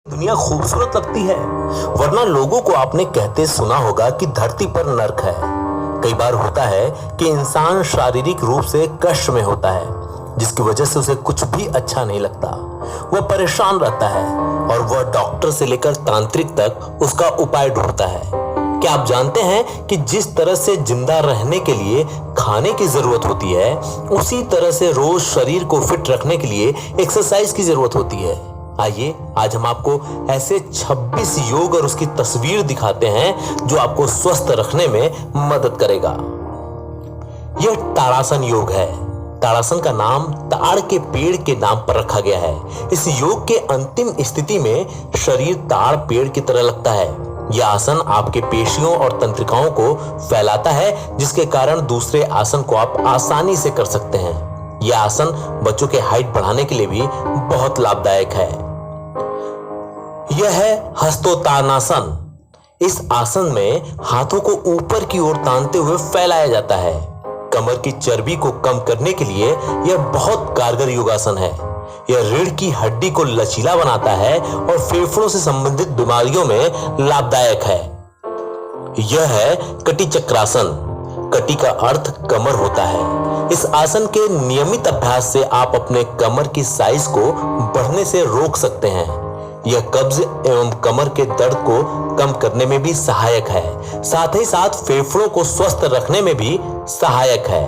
दुनिया खूबसूरत लगती है, वरना लोगों को आपने कहते सुना होगा कि धरती पर नर्क है। कई बार होता है कि इंसान शारीरिक रूप से कष्ट में होता है, जिसकी वजह से उसे कुछ भी अच्छा नहीं लगता। वह परेशान रहता है और वह डॉक्टर से लेकर तांत्रिक तक उसका उपाय ढूंढता है। क्या आप जानते हैं कि जिस तरह से जिंदा रहने के लिए खाने की जरूरत होती है, उसी तरह से रोज शरीर को फिट रखने के लिए एक्सरसाइज की जरूरत होती है। आइए आज हम आपको ऐसे 26 योग और उसकी तस्वीर दिखाते हैं जो आपको स्वस्थ रखने में मदद करेगा। यह ताड़ासन योग है। ताड़ासन का नाम ताड़ के पेड़ के नाम पर रखा गया है। इस योग के अंतिम स्थिति में शरीर ताड़ पेड़ की तरह लगता है। यह आसन आपके पेशियों और तंत्रिकाओं को फैलाता है, जिसके कारण दूसरे आसन को आप आसानी से कर सकते हैं। यह आसन बच्चों के हाइट बढ़ाने के लिए भी बहुत लाभदायक है। यह है हस्तोत्तानासन। इस आसन में हाथों को ऊपर की ओर तानते हुए फैलाया जाता है। कमर की चर्बी को कम करने के लिए यह बहुत कारगर योगासन है। यह रीढ़ की हड्डी को लचीला बनाता है और फेफड़ों से संबंधित बीमारियों में लाभदायक है। यह है कटी चक्रासन। कटी का अर्थ कमर होता है। इस आसन के नियमित अभ्यास से आप अपने कमर की साइज को बढ़ने से रोक सकते हैं। यह कब्ज एवं कमर के दर्द को कम करने में भी सहायक है, साथ ही साथ फेफड़ों को स्वस्थ रखने में भी सहायक है।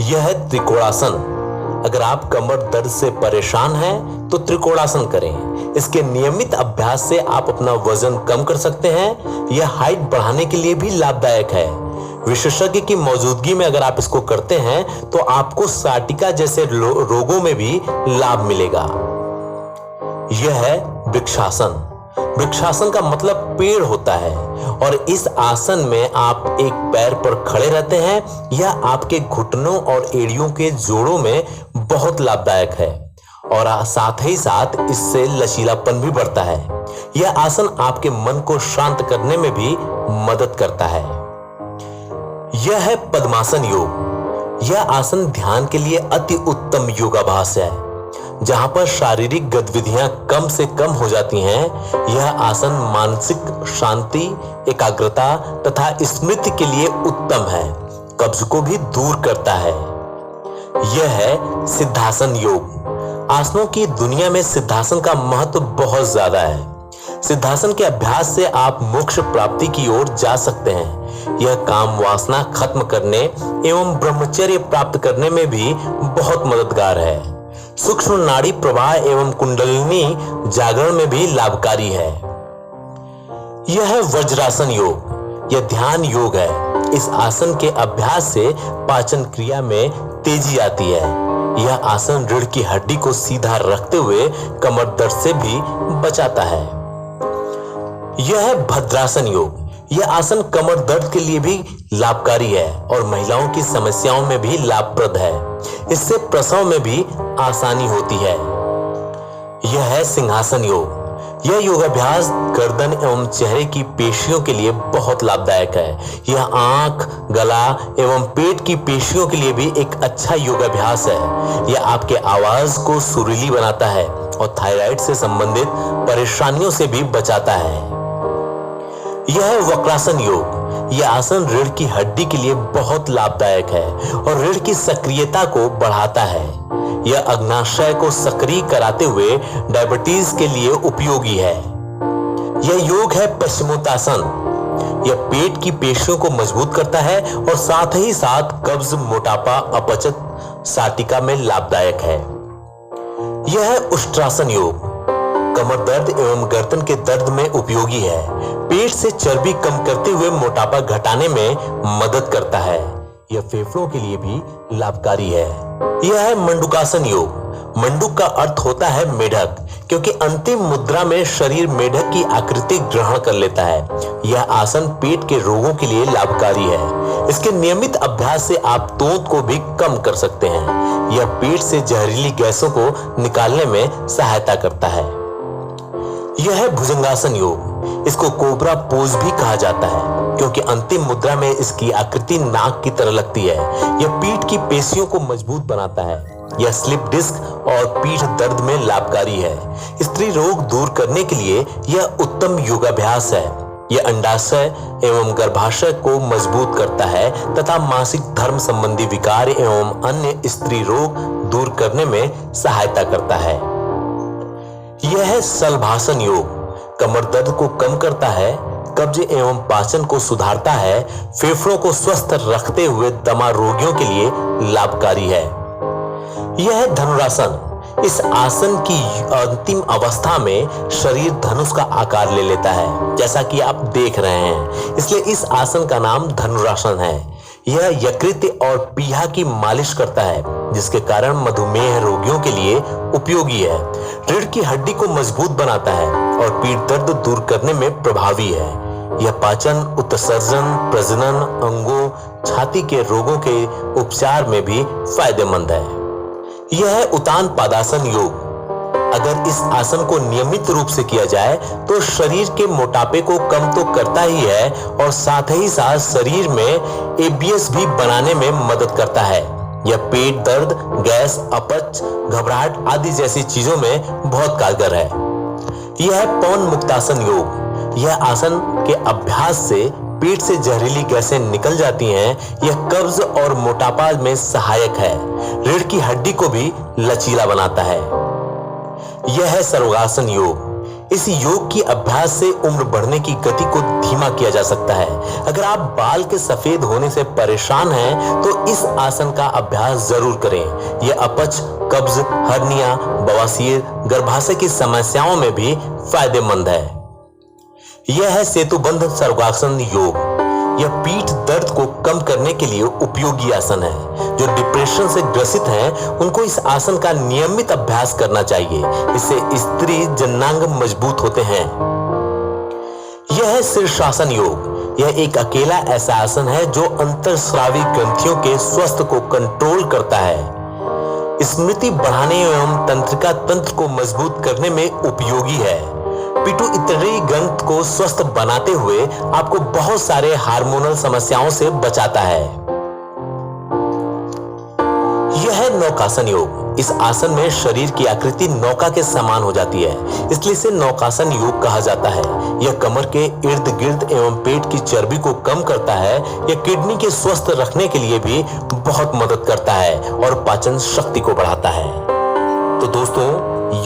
यह है त्रिकोणासन। अगर आप कमर दर्द से परेशान हैं तो त्रिकोणासन करें। इसके नियमित अभ्यास से आप अपना वजन कम कर सकते हैं। यह हाइट बढ़ाने के लिए भी लाभदायक है। विशेषज्ञ की मौजूदगी में अगर आप इसको करते हैं तो आपको साटिका जैसे रोगों में भी लाभ मिलेगा। यह है वृक्षासन। वृक्षासन का मतलब पेड़ होता है और इस आसन में आप एक पैर पर खड़े रहते हैं। यह आपके घुटनों और एड़ियों के जोड़ों में बहुत लाभदायक है और साथ ही साथ इससे लचीलापन भी बढ़ता है। यह आसन आपके मन को शांत करने में भी मदद करता है। यह है पद्मासन योग। यह आसन ध्यान के लिए अति उत्तम योगाभ्यास है, जहां पर शारीरिक गतिविधियां कम से कम हो जाती हैं। यह आसन मानसिक शांति, एकाग्रता तथा स्मृति के लिए उत्तम है। कब्ज को भी दूर करता है। यह है सिद्धासन योग। आसनों की दुनिया में सिद्धासन का महत्व बहुत ज्यादा है। सिद्धासन के अभ्यास से आप मोक्ष प्राप्ति की ओर जा सकते हैं। यह काम वासना खत्म करने एवं ब्रह्मचर्य प्राप्त करने में भी बहुत मददगार है। सूक्ष्म नाड़ी प्रवाह एवं कुंडलिनी जागरण में भी लाभकारी है। यह है वज्रासन योग। यह ध्यान योग है। इस आसन के अभ्यास से पाचन क्रिया में तेजी आती है। यह आसन रीढ़ की हड्डी को सीधा रखते हुए कमर दर्द से भी बचाता है। यह है भद्रासन योग। यह आसन कमर दर्द के लिए भी लाभकारी है और महिलाओं की समस्याओं में भी लाभप्रद है। इससे प्रसव में भी आसानी होती है। यह है सिंहासन योग। यह योगाभ्यास गर्दन एवं चेहरे की पेशियों के लिए बहुत लाभदायक है। यह आंख, गला एवं पेट की पेशियों के लिए भी एक अच्छा योगाभ्यास है। यह आपके आवाज को सुरीली बनाता है और थायराइड से संबंधित परेशानियों से भी बचाता है। यह है वक्रासन योग। यह आसन रीढ़ की हड्डी के लिए बहुत लाभदायक है और रीढ़ की सक्रियता को बढ़ाता है। यह अग्नाशय को सक्रिय कराते हुए डायबिटीज के लिए उपयोगी है। यह योग है पश्चिमोत्तासन। यह पेट की पेशियों को मजबूत करता है और साथ ही साथ कब्ज, मोटापा, अपचत, साटिका में लाभदायक है। यह है उष्ट्रासन योग। कमर दर्द एवं गर्दन के दर्द में उपयोगी है। पेट से चर्बी कम करते हुए मोटापा घटाने में मदद करता है। यह फेफड़ों के लिए भी लाभकारी है। यह है मंडूकासन योग। मंडूक का अर्थ होता है मेढक, क्योंकि अंतिम मुद्रा में शरीर मेढक की आकृति ग्रहण कर लेता है। यह आसन पेट के रोगों के लिए लाभकारी है। इसके नियमित अभ्यास से आप तोंद को भी कम कर सकते हैं। यह पेट से जहरीली गैसों को निकालने में सहायता करता है। यह है भुजंगासन योग। इसको कोबरा पोज भी कहा जाता है, क्योंकि अंतिम मुद्रा में इसकी आकृति नाक की तरह लगती है। यह पीठ की पेशियों को मजबूत बनाता है। यह स्लिप डिस्क और पीठ दर्द में लाभकारी है। स्त्री रोग दूर करने के लिए यह उत्तम योगाभ्यास है। यह अंडाशय एवं गर्भाशय को मजबूत करता है तथा मासिक धर्म संबंधी विकार एवं अन्य स्त्री रोग दूर करने में सहायता करता है। यह है शलभासन योग। कमर दर्द को कम करता है, कब्ज एवं पाचन को सुधारता है, फेफड़ों को स्वस्थ रखते हुए दमा रोगियों के लिए लाभकारी है। यह है धनुरासन। इस आसन की अंतिम अवस्था में शरीर धनुष का आकार ले लेता है, जैसा कि आप देख रहे हैं, इसलिए इस आसन का नाम धनुरासन है। यह यकृत और पीहा की मालिश करता है, जिसके कारण मधुमेह रोगियों के लिए उपयोगी है। रीढ़ की हड्डी को मजबूत बनाता है और पीठ दर्द दूर करने में प्रभावी है। यह पाचन, उत्सर्जन, प्रजनन अंगों, छाती के रोगों के उपचार में भी फायदेमंद है। यह है उत्तान पादासन योग। अगर इस आसन को नियमित रूप से किया जाए तो शरीर के मोटापे को कम तो करता ही है और साथ ही साथ शरीर में एबीएस भी बनाने में मदद करता है। यह पेट दर्द, गैस, अपच, घबराहट आदि जैसी चीजों में बहुत कारगर है। यह है पवन मुक्तासन योग। यह आसन के अभ्यास से पेट से जहरीली गैसें निकल जाती हैं। यह कब्ज और मोटापा में सहायक है। रीढ़ की हड्डी को भी लचीला बनाता है। यह है सर्वांगासन योग। इस योग की अभ्यास से उम्र बढ़ने की गति को धीमा किया जा सकता है। अगर आप बाल के सफेद होने से परेशान हैं तो इस आसन का अभ्यास जरूर करें। यह अपच, कब्ज, हर्निया, बवासीर, गर्भाशय की समस्याओं में भी फायदेमंद है। यह है सेतुबंध सर्वांगासन योग। यह पीठ दर्द को कम करने के लिए उपयोगी आसन है। जो डिप्रेशन से ग्रसित हैं, उनको इस आसन का नियमित अभ्यास करना चाहिए। इससे स्त्री जननांग मजबूत होते हैं। यह है शीर्षासन योग। यह एक अकेला ऐसा आसन है जो अंतरस्रावी ग्रंथियों के स्वास्थ्य को कंट्रोल करता है। स्मृति बढ़ाने एवं तंत्रिका तंत्र को मजबूत करने में उपयोगी है। पिट्यूटरी ग्रंथ को स्वस्थ बनाते हुए आपको बहुत सारे हार्मोनल समस्याओं से बचाता है। यह है नौकासन योग। इस आसन में शरीर की आकृति नौका के समान हो जाती है, इसलिए इसे नौकासन योग कहा जाता है। यह कमर के इर्द गिर्द एवं पेट की चर्बी को कम करता है। यह किडनी के स्वस्थ रखने के लिए भी बहुत मदद करता है और पाचन शक्ति को बढ़ाता है। तो दोस्तों,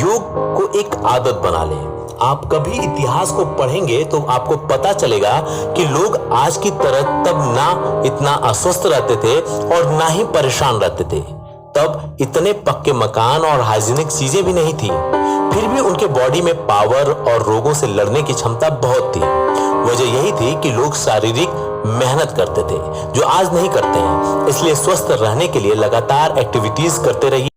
योग को एक आदत बना लें। आप कभी इतिहास को पढ़ेंगे तो आपको पता चलेगा कि लोग आज की तरह तब ना इतना अस्वस्थ रहते थे और ना ही परेशान रहते थे। तब इतने पक्के मकान और हाइजीनिक चीजें भी नहीं थी, फिर भी उनके बॉडी में पावर और रोगों से लड़ने की क्षमता बहुत थी। वजह यही थी कि लोग शारीरिक मेहनत करते थे, जो आज नहीं करते हैं। इसलिए स्वस्थ रहने के लिए लगातार एक्टिविटीज करते रहिए।